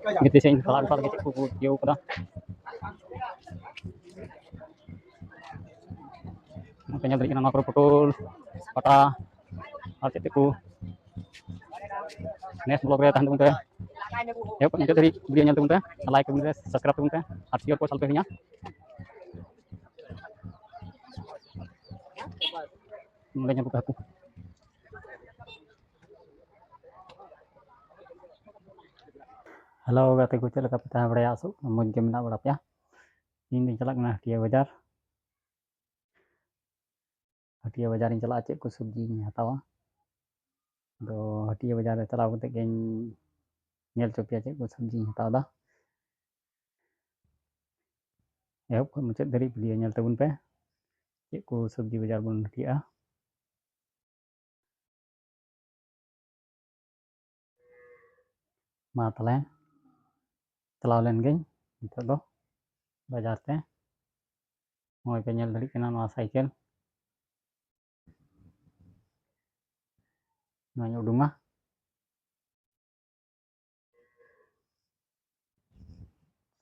ᱜᱤᱛᱤᱡ ᱥᱮᱫ ᱤᱧ ᱪᱟᱞᱟᱜ ᱞᱮᱠᱟ ᱪᱮᱫ ᱠᱚ ᱤᱭᱟᱹᱣ ᱠᱟᱫᱟ ᱱᱚᱛᱮ ᱧᱮᱞ ᱫᱟᱲᱮᱭᱟᱜ ᱠᱟᱱᱟ ᱱᱚᱣᱟ ᱠᱚᱨᱮ ᱯᱚᱴᱚᱞ ᱯᱟᱴᱟ ᱟᱨ ᱪᱮᱫ ᱠᱚ नेक्स्ट ब्लॉग रे तहन तुमते हे मुझे धरी वीडियो नेल तुमते लाइक तुमते सब्सक्राइब तुमते और शेयर को चलते हिया मुझे नेल को हेलो गाते को चलका पता बड़े आसो मज के मेना बड़ा पे इन दिन चलक ना हटिया बाजार इन चला चेक को सब्जी हतावा तो हटिया बाजार चलाव कते के नेल चोपिया चेक को सब्जी हतावा एहब खन मुचाद धरी वीडियो नेल तबुन पे चेक को सब्जी बाजार बन हटिया मा तले चलाव लेन गई नितो दो बाजार ते मोय पे नेल धरी कना नवा साइकिल नवा उडुंगा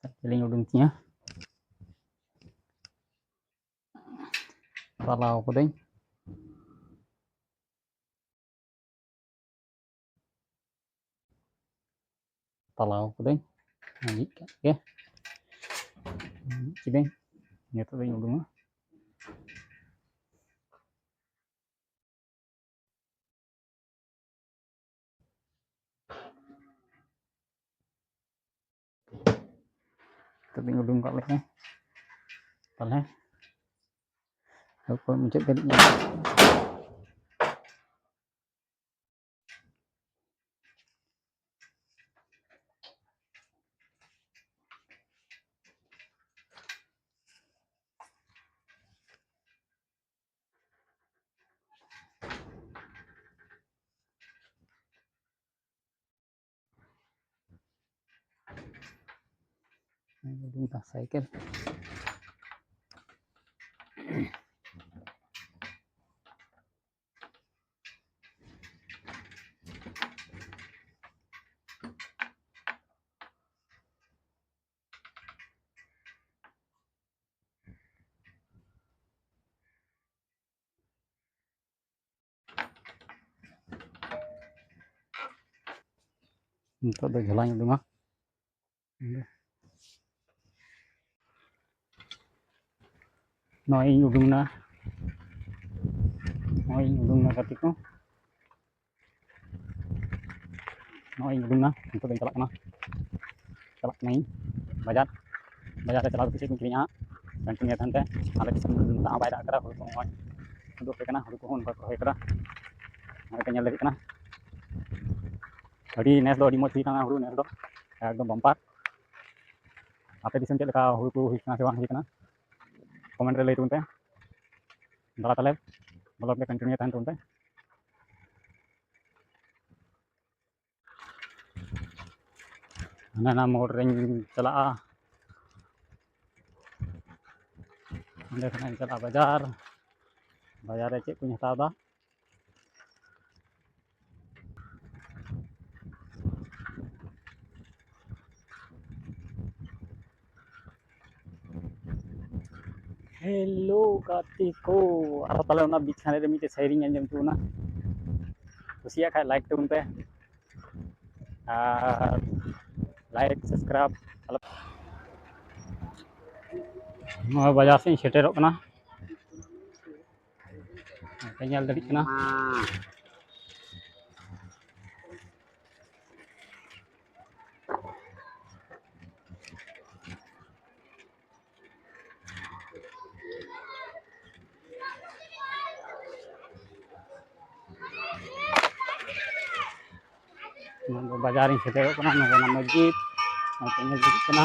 साइकिल उडुंग तिया चलाव कदई तलाव कदई नजिक के चिदई नितो दई उडुंगा तभी उडुंग का लेके तले को मुचाद धरी उडुंग साइकिल नितो दो झोला उडुंगा नॉय उडुंगना गति को नॉय उडुंगना नितो दो चला नहीं बाजार बाजार चला किसी को किरिया कंटिन्यू थानते आले किसी दा बाय दा करा हुड़ को नॉय उडुक पे कना हुड़ को उनका होय करा मारे के नेल दरी कना अड़ी नेस दो अड़ी मत हुई हुड़ नेस दो एकदम बम्पार आपे दिसम चेक लका हुड़ को हुई से बांग हुई कना कमेंट रे लई तुनते दला तले ब्लॉग में कंटिन्यू थान तुनते ना मोड़ रे चला अंदे खाना चला बाजार बाजार चेक को हतावा हेलो गाती को और तले ना बिछाने रे मिटे सेरिंग अंजम तुना कुसिया खा लाइक तुन पे लाइक सब्सक्राइब बाजार से सेटेरो कना पेñal dari kena बाजार सेटेरो कना नगना मस्जिद पेñal dari kena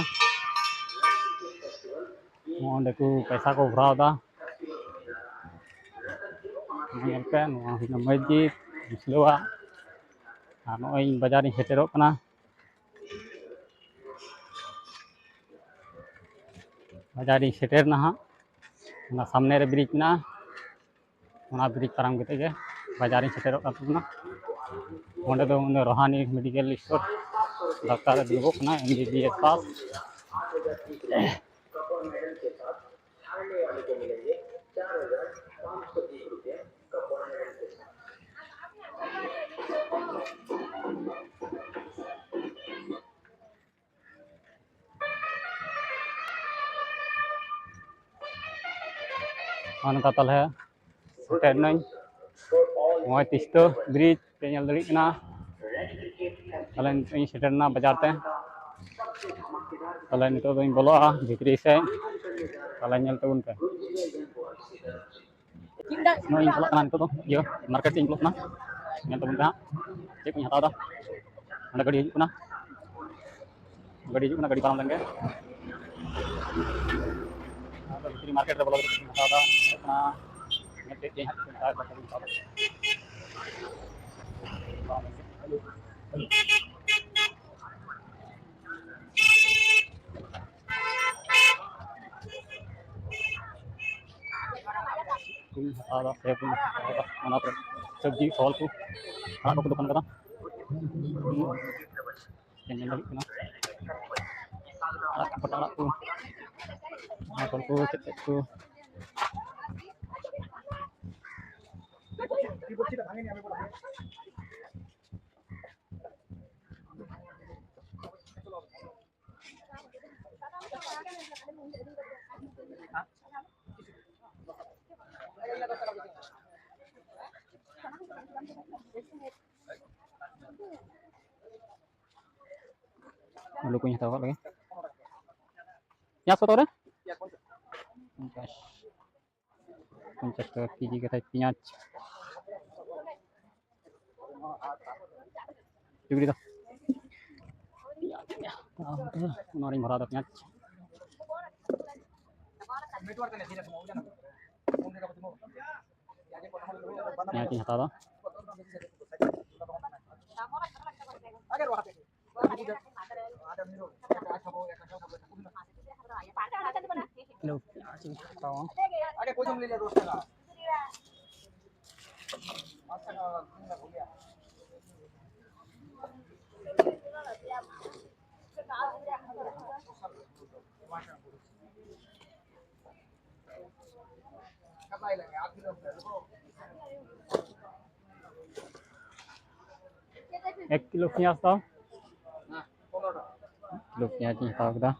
onde को पैसा को भराव दा nyelpe नवा हुना मस्जिद मुस्लिवा नोय बाजार सेटेरो कना बाजार सेटेर ना हा सामने रे ब्रिज ना ब्रिज पाराम कते बाजार सेटेरो का ओंडे दो रोहानी मेडिकल स्टोर डॉक्टर दुबो कना एमबीबीएस पास अनका तले सेटन नई तिस्ता ब्रिज पे नल दड़ी कना तले सेटरना बाजार ते तले नितो दों बोलोआ भितरी से तले नल तबुन पे नई चला कना नितो दो यो मार्केट से बोलो कना नल तबुन पे चेक को हटाव दा अंडा गाड़ी हिजुग कना गाड़ी पारम लेंगे भितरी मार्केट रे बोलो हटाव दा कना नल ते हाथ हटाव दा हटाव दा सेब हटाव दा सब्जी फल को anak ko dukan kata yang nyali kena anak ko anak ko cetek ko lalu punya tahu lagi ya soto deh Puncat ke kiji kita pinyaj juga gitu noring marah pinyaj pinyaj ini hata Look, आगे कोई ले ले दोस्त का 1 kilo pinyas tau kilo pinyas ni tau kita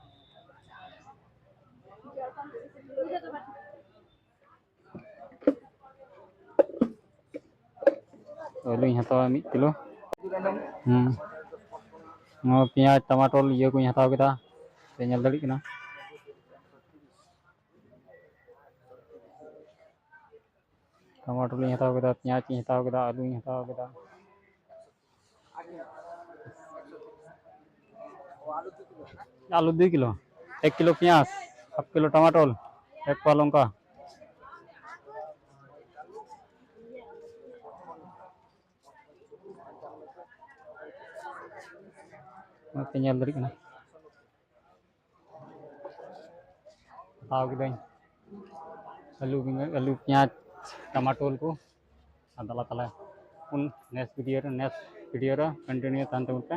lalu yang tahu 1 kilo mau pinyas tomato iya ko yang tahu kita nyal dali kena टमाटर नहीं हटाओ kita प्याज नहीं हटाओ kita आलू नहीं हटाओ kita आलू 2 किलो 1 किलो प्याज 1 किलो टमाटर 1 पाव लौका tinggal dari kana tahu kita आलू प्याज टमाटर को अदला तला उन नेक्स्ट वीडियो रा कंटिन्यू तांते उनका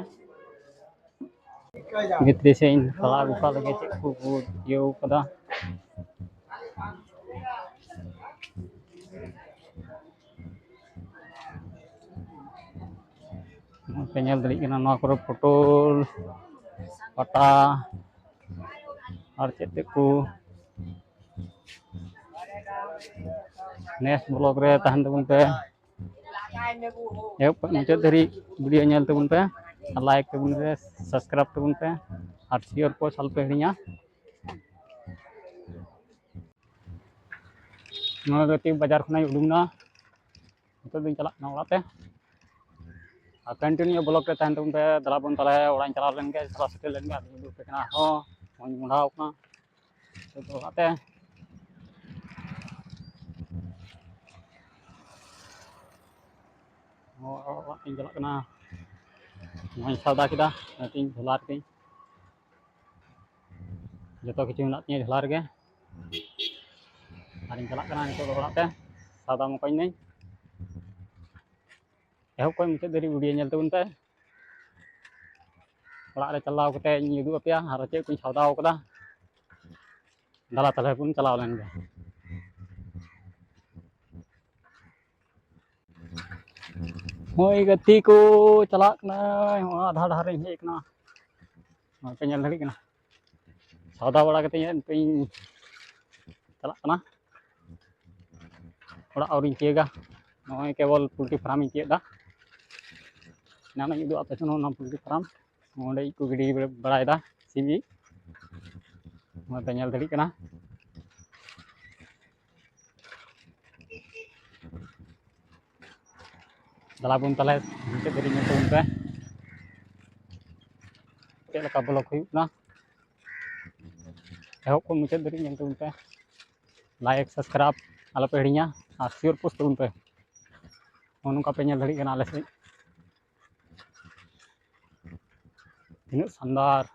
भितरी से इन तला बुका लगे चेक को यो कदा पेnyal dari kana नवा करो पटोल पटा और चेक को नेक्स्ट ब्लॉग रे ताहन तबुन पे मुचाद धरी वीडियो नेल तबुन पे लाइक तबुन पे सब्सक्राइब तबुन पे और शेयर को साल पे हिड़िया नवा गति बाजार खना उडुंगना तो दिन चला ना ओराते कंटिन्यू ब्लॉग रे ताहन तबुन पे दला बन तला ओरान चला लेन के चला सेटल लेन के आदमी पे कना हो मन मुंडाव कना तो ओराते ᱤᱧ ᱪᱟᱞᱟᱜ ᱠᱟᱱᱟ ᱱᱚᱣᱟᱧ ᱥᱟᱣᱫᱟ ᱠᱮᱫᱟ ᱚᱱᱟᱛᱮᱧ ᱡᱷᱚᱞᱟ ᱨᱮᱜᱮ ᱡᱚᱛᱚ ᱠᱤᱪᱷᱩ ᱢᱮᱱᱟᱜ ᱛᱤᱧᱟᱹ ᱡᱷᱚᱞᱟ ᱨᱮᱜᱮ ᱟᱨᱤᱧ ᱪᱟᱞᱟᱜ ᱠᱟᱱᱟ ᱱᱤᱛᱚᱜ ᱫᱚ ᱚᱲᱟᱜ ᱛᱮ ᱥᱟᱣᱫᱟ ᱢᱚᱠᱚᱧ ᱱᱟᱹᱧ ᱮᱦᱚᱵ ᱠᱷᱚᱱ ᱢᱩᱪᱟᱹᱫ ᱫᱷᱟᱹᱨᱤᱡ ᱵᱷᱤᱰᱤᱭᱳ ᱧᱮᱞ ᱛᱟᱵᱚᱱ ᱯᱮ ᱚᱲᱟᱜ ᱨᱮ ᱪᱟᱞᱟᱣ ᱠᱟᱛᱮ ᱤᱧ ᱩᱫᱩᱜ ᱟᱯᱮᱭᱟ ᱟᱨ ᱪᱮᱫ ᱠᱚᱧ ᱥᱟᱣᱫᱟᱣ ᱠᱟᱫᱟ ᱫᱟᱞᱟ ᱛᱟᱦᱞᱮ ᱵᱚᱱ ᱪᱟᱞᱟᱣ ᱞᱮᱱ ᱜᱮ ᱦᱳᱭ ᱜᱟᱛᱮ ᱠᱚ ᱪᱟᱞᱟᱜ ᱠᱟᱱᱟ ᱟᱫᱷᱟ ᱰᱟᱦᱟᱨ ᱨᱤᱧ ᱦᱮᱡ ᱠᱟᱱᱟ ᱱᱚᱛᱮ ᱧᱮᱞ ᱫᱟᱲᱮᱭᱟᱜ ᱠᱟᱱᱟ ᱥᱟᱣᱫᱟ ᱵᱟᱲᱟ ᱠᱟᱛᱮ ᱱᱤᱛᱚᱜ ᱤᱧ ᱪᱟᱞᱟᱜ ᱠᱟᱱᱟ ᱚᱲᱟᱜ ᱟᱹᱣᱨᱤᱧ ᱛᱤᱭᱟᱹᱜᱟ ᱱᱚᱜᱼᱚᱭ ᱠᱮᱵᱚᱞ ᱯᱳᱞᱴ্ᱨᱤ ᱯᱷᱟᱨᱟᱢᱤᱧ ᱛᱤᱭᱟᱹᱜ ᱫᱟ ᱮᱱᱟᱱᱚᱜ ᱤᱧ ᱩᱫᱩᱜ ᱟᱯᱮ ᱛᱟᱦᱮᱱᱟ ᱚᱱᱟ ᱯᱳᱞᱴᱨᱤ ᱯᱷᱟᱨᱟᱢ ᱚᱸᱰᱮ ᱠᱚ ᱜᱤᱰᱤ ᱵᱟᱲᱟᱭᱮᱫᱟ ᱥᱤᱢ ᱤᱡ ᱚᱱᱟᱛᱮ ᱧᱮᱞ ᱫᱟᱲᱮᱭᱟᱜ ᱠᱟᱱᱟ ᱫᱟᱞᱟᱵᱚᱱ ᱛᱟᱦᱞᱮ ᱢᱩᱪᱟᱹᱫ ᱫᱷᱟᱹᱨᱤᱡ ᱧᱮᱞ ᱛᱟᱵᱚᱱ ᱯᱮ ᱪᱮᱫ ᱞᱮᱠᱟ ᱵᱞᱚᱜ ᱦᱩᱭᱩᱜ ᱠᱟᱱᱟ ᱮᱦᱚᱵ ᱠᱷᱚᱱ ᱢᱩᱪᱟᱹᱫ ᱫᱷᱟᱹᱨᱤᱡ ᱧᱮᱞ ᱛᱟᱵᱚᱱ ᱯᱮ ᱞᱟᱭᱤᱠ ᱥᱟᱵᱥᱠᱨᱟᱭᱤᱵ ᱟᱞᱚᱯᱮ ᱦᱤᱲᱤᱧᱟ ᱟᱨ ᱥᱤᱭᱳᱨ ᱯᱳᱥᱴ ᱛᱟᱵᱚᱱ ᱯᱮ ᱱᱚᱜᱼᱚ ᱱᱚᱝᱠᱟ ᱯᱮ ᱧᱮᱞ ᱫᱟᱲᱮᱭᱟᱜ ᱠᱟᱱᱟ ᱟᱞᱮ ᱥᱮᱫ ᱛᱤᱱᱟᱹᱜ ᱥᱟᱱᱫᱟᱨ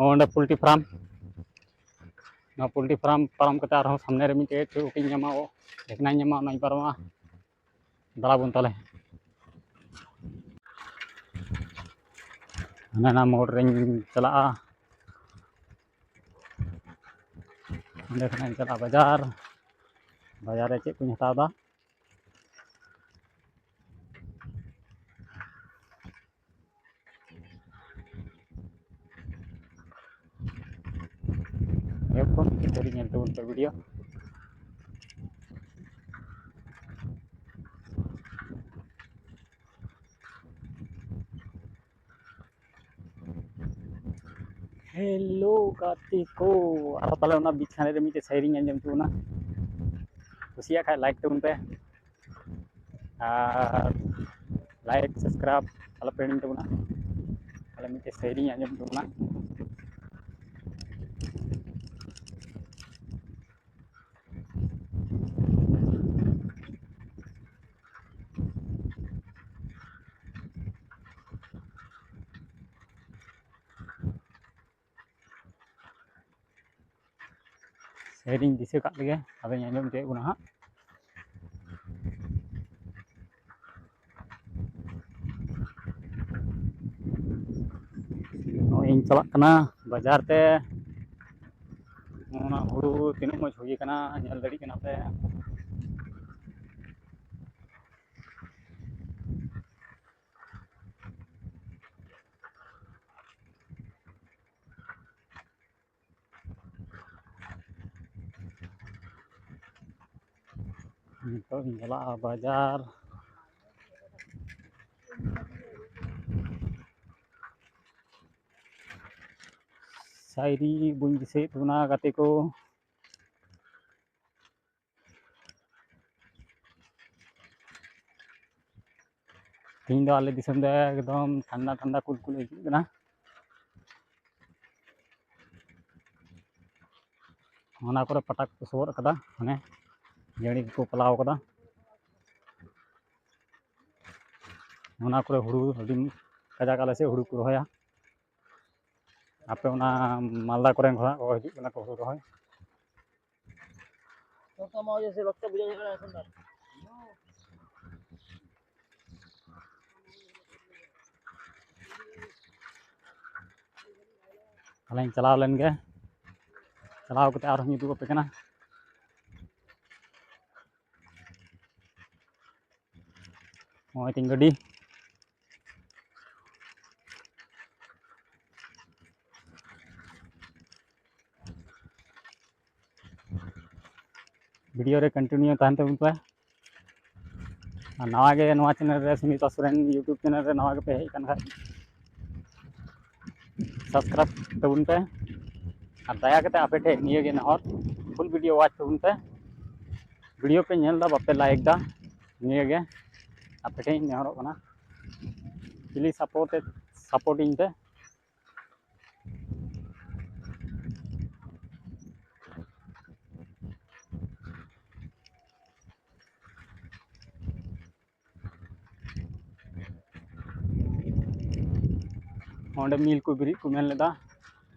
ᱚᱸᱰᱮ ᱯᱳᱞᱴᱨᱤ ᱯᱷᱟᱨᱟᱢ ᱱᱚᱣᱟ ᱯᱳᱞᱴᱨᱤ ᱯᱷᱟᱨᱟᱢ ᱯᱟᱨᱚᱢ ᱠᱟᱛᱮ ᱟᱨᱦᱚᱸ ᱥᱟᱢᱱᱮ ᱨᱮ ᱢᱤᱫᱴᱮᱡ ᱪᱩᱴᱤᱧ ᱧᱟᱢᱟ ᱴᱷᱤᱠᱱᱟᱧ ᱧᱟᱢᱟ ᱚᱱᱟᱧ ᱯᱟᱨᱚᱢᱟ ᱫᱟᱬᱟᱵᱚᱱ ᱛᱟᱦᱞᱮ ᱦᱟᱱᱟ ᱢᱳᱲ ᱨᱤᱧ ᱪᱟᱞᱟᱜᱼᱟ ᱚᱸᱰᱮ ᱠᱷᱚᱱᱟᱜ ᱤᱧ ᱪᱟᱞᱟᱜᱼᱟ ᱵᱟᱡᱟᱨ ᱨᱮ ᱪᱮᱫ ᱠᱚᱧ ᱦᱟᱛᱟᱣ ᱫᱟ ᱮᱦᱚᱵ ᱠᱷᱚᱱ ᱢᱩᱪᱟᱹᱫ ᱫᱷᱟᱹᱨᱤᱡ ᱧᱮᱞ ᱛᱟᱵᱚᱱ ᱯᱮ ᱵᱷᱤᱰᱤᱭᱳ ᱦᱮᱞᱳ ᱜᱟᱛᱮ ᱠᱚ ᱟᱨᱚ ᱛᱟᱦᱞᱮ ᱚᱱᱟ ᱵᱤᱪᱷᱟᱱᱮ ᱨᱮ ᱢᱤᱫᱴᱮᱡ ᱥᱟᱭᱨᱤᱧ ᱟᱸᱡᱚᱢ ᱛᱟᱵᱚᱱᱟ ᱠᱩᱥᱤᱭᱟᱜ ᱠᱷᱟᱡ ᱞᱟᱭᱤᱠ ᱛᱟᱵᱚᱱ ᱯᱮ ᱟᱨ ᱞᱟᱭᱤᱠ ᱥᱟᱵᱥᱠᱨᱟᱭᱤᱵ ᱟᱞᱚᱯᱮ ᱦᱤᱲᱤᱧ ᱛᱟᱵᱚᱱᱟ ᱛᱟᱦᱞᱮ ᱢᱤᱫᱴᱮᱡ ᱥᱟᱭᱨᱤᱧ ᱟᱸᱡᱚᱢ ᱛᱟᱵᱚᱱᱟ ᱥᱟᱭᱨᱤᱧ ᱫᱤᱥᱟᱹ ᱠᱟᱜ ᱞᱮᱜᱮ ᱟᱫᱚᱧ ᱟᱸᱡᱚᱢ ᱦᱚᱪᱚᱭᱮᱫ ᱵᱚᱱᱟ ᱦᱟᱸᱜ ᱱᱚᱜᱼᱚᱭ ᱤᱧ ᱪᱟᱞᱟᱜ ᱠᱟᱱᱟ ᱵᱟᱡᱟᱨ ᱛᱮ ᱚᱱᱟ ᱦᱩᱲᱩ ᱛᱤᱱᱟᱹᱜ ᱢᱚᱡᱽ ᱦᱩᱭ ᱠᱟᱱᱟ ᱧᱮᱞ ᱫᱟᱲᱮᱭᱟᱜ ᱠᱟᱱᱟ ᱯᱮ ᱱᱤᱛᱚᱜ ᱤᱧ ᱪᱟᱞᱟᱜᱼᱟ ᱵᱟᱡᱟᱨ ᱥᱟᱭᱨᱤ ᱵᱟᱹᱧ ᱫᱤᱥᱟᱹᱭᱮᱫ ᱛᱟᱵᱚᱱᱟ ᱜᱟᱛᱮ ᱠᱚ ᱛᱮᱦᱮᱧ ᱫᱚ ᱟᱞᱮ ᱫᱤᱥᱚᱢ ᱫᱚ ᱮᱠᱫᱚᱢ ᱴᱷᱟᱱᱰᱟ ᱴᱷᱟᱱᱰᱟ ᱠᱩᱞᱠᱩᱞ ᱟᱹᱭᱠᱟᱹᱜ ᱠᱟᱱᱟ ᱚᱱᱟ ᱠᱚᱨᱮ ᱯᱟᱴᱟ ᱠᱚ ᱥᱚᱵᱚᱫ ᱠᱟᱫᱟ ᱢᱟᱱᱮ ᱡᱟᱹᱲᱤ ᱠᱚᱠᱚ ᱯᱟᱞᱟᱣ ᱠᱟᱫᱟ ᱚᱱᱟ ᱠᱚᱨᱮ ᱦᱩᱲᱩ ᱟᱹᱰᱤ ᱠᱟᱡᱟᱠ ᱟᱞᱮ ᱥᱮᱫ ᱦᱩᱲᱩ ᱠᱚ ᱨᱚᱦᱚᱭᱟ ᱟᱯᱮ ᱚᱱᱟ ᱢᱟᱞᱫᱟ ᱠᱚᱨᱮᱱ ᱠᱷᱚᱱᱟᱜ ᱠᱚ ᱦᱤᱡᱩᱜ ᱠᱟᱱᱟ ᱠᱚ ᱦᱩᱲᱩ ᱨᱚᱦᱚᱭ ᱛᱟᱦᱞᱮᱧ ᱪᱟᱞᱟᱣ ᱞᱮᱱ ᱜᱮ ᱪᱟᱞᱟᱣ ᱠᱟᱛᱮ ᱟᱨᱦᱚᱸᱧ ᱩᱫᱩᱜ ᱟᱯᱮ ᱠᱟᱱᱟ ᱱᱚᱜᱼᱚᱭ ᱛᱤᱧ ᱜᱟᱹᱰᱤ ᱵᱷᱤᱰᱤᱭᱳ ᱨᱮ ᱠᱚᱱᱴᱤᱱᱤᱭᱩ ᱛᱟᱦᱮᱱ ᱛᱟᱵᱚᱱ ᱯᱮ ᱟᱨ ᱱᱟᱣᱟ ᱜᱮ ᱱᱚᱣᱟ ᱪᱮᱱᱮᱞ ᱨᱮ ᱥᱩᱱᱤᱛᱟ ᱥᱚᱨᱮᱱ ᱤᱭᱩᱴᱩᱵᱽ ᱪᱮᱱᱮᱞ ᱨᱮ ᱱᱟᱣᱟ ᱜᱮᱯᱮ ᱦᱮᱡ ᱟᱠᱟᱱ ᱠᱷᱟᱡ ᱥᱟᱵᱥᱠᱨᱟᱭᱤᱵ ᱛᱟᱵᱚᱱ ᱯᱮ ᱟᱨ ᱫᱟᱭᱟ ᱠᱟᱛᱮ ᱟᱯᱮ ᱴᱷᱮᱡ ᱱᱤᱭᱟᱹᱜᱮ ᱱᱮᱦᱚᱨ ᱯᱷᱩᱞ ᱵᱷᱤᱰᱤᱭᱳ ᱳᱣᱟᱪ ᱛᱟᱵᱚᱱ ᱯᱮ ᱵᱷᱤᱰᱤᱭᱳ ᱯᱮ ᱧᱮᱞ ᱮᱫᱟ ᱵᱟᱯᱮ ᱞᱟᱭᱤᱠ ᱮᱫᱟ ᱱᱤᱭᱟᱹᱜᱮ ᱟᱯᱮ ᱴᱷᱮᱡ ᱤᱧ ᱱᱮᱦᱚᱨᱚᱜ ᱠᱟᱱᱟ ᱯᱞᱤᱡ ᱥᱟᱯᱳᱨᱴᱤᱧ ᱯᱮ ᱚᱸᱰᱮ ᱢᱤᱞ ᱠᱚ ᱵᱤᱨᱤᱫ ᱠᱚ ᱢᱮᱱ ᱞᱮᱫᱟ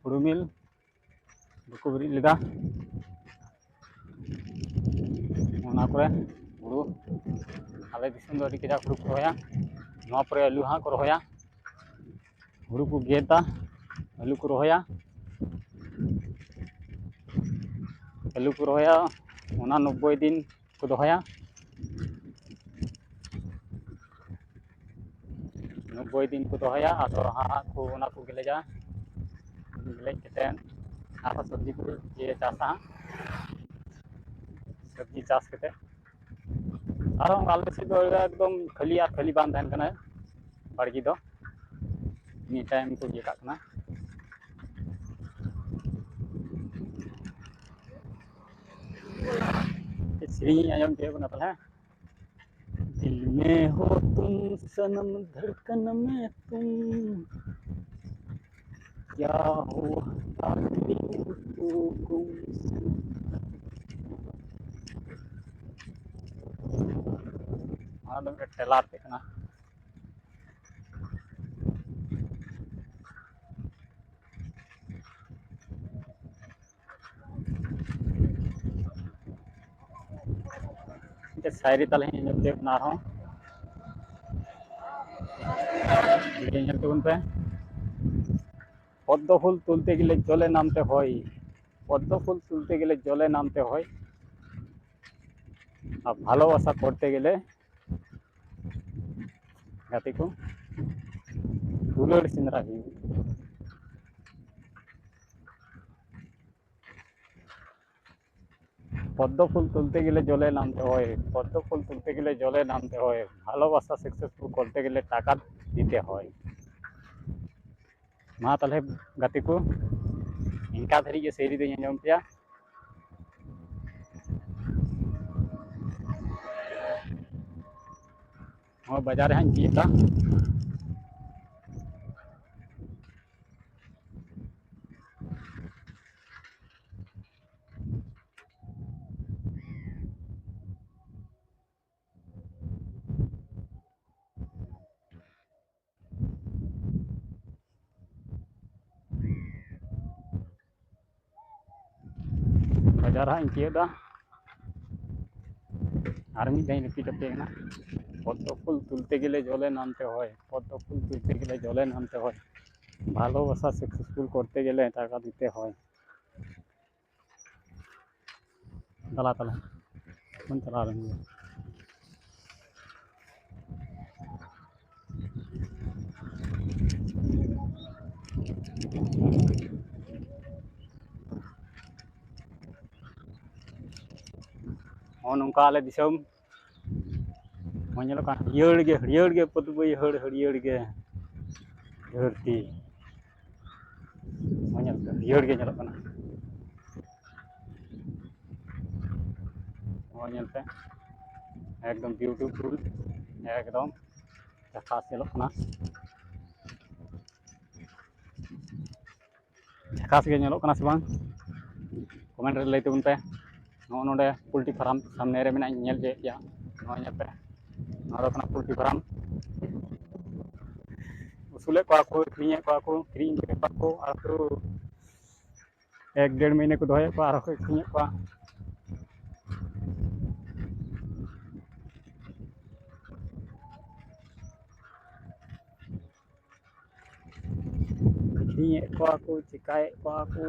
ᱦᱩᱲᱩ ᱢᱤᱞ ᱵᱟᱠᱚ ᱵᱮᱨᱮᱫ ᱞᱮᱫᱟ ᱚᱱᱟ ᱠᱚᱨᱮ ᱦᱩᱲᱩ huru ale disam do adi kajak huru ko rohaya nova pore alu ha ko rohaya huru ko geda alu ko rohaya ona 90 दिन को दोहया 90 दिन को दोहया आदो हाँ को ओना को गेलेजा गेले केतेन आरो सब्जी को ये चासा सब्जी चास केते आरो आले से दो एकदम खाली बांध तहन कना बाड़गी दो नि टाइम को ये काकना श्री आयम के बना है दिल में हो तुम सनम धड़कन में तुम क्या हो ada telat kena itu sairi tali nyok dek naro ini nyok tuh pe পদ্ম ফুল তুলতে গেলে জলে নামতে হয় পদ্ম ফুল তুলতে গেলে জলে নামতে হয় আর ভালোবাসা করতে গেলে গাতে কো দুলোর সিনরা হি পদ্ম ফুল তুলতে গেলে জলে নামতে হয় পদ্ম ফুল তুলতে গেলে জলে নামতে হয় ভালোবাসা সাকসেসফুল করতে গেলে টাকা দিতে হয় মা তাহলে গাতে কো इनका धरी के सेरी दे जम पे और बाजार है जीता बाजार है जीता आर्मी कहीं रिपीट करते हैं ना পদ্ম ফুল তুলতে গেলে জলে নামতে হয় পদ্ম ফুল তুলতে গেলে জলে নামতে হয় ভালোবাসা সাকসেসফুল করতে গেলে টাকা দিতে হয় तला तला मन चला रहे हैं और नौका आले दिसम मഞ്ഞलो का हरियर गे पतबई हरियर गे धरती मഞ്ഞल हरियर गे ñelo kana और ñलते एकदम ब्यूटीफुल एकदम खास ñelo kana खास गे ñelo kana से bang कमेंट रे लay तबन पे नो नोडे पोल्ट्री फार्म सामने रे मेना ñel जे या नो ñepe नो kana पोल्ट्री फार्म उसुले को क्रीम को आरो 1-1.5 महीने को दोहे को आरो क्रीम को क्रीम को चिकाए को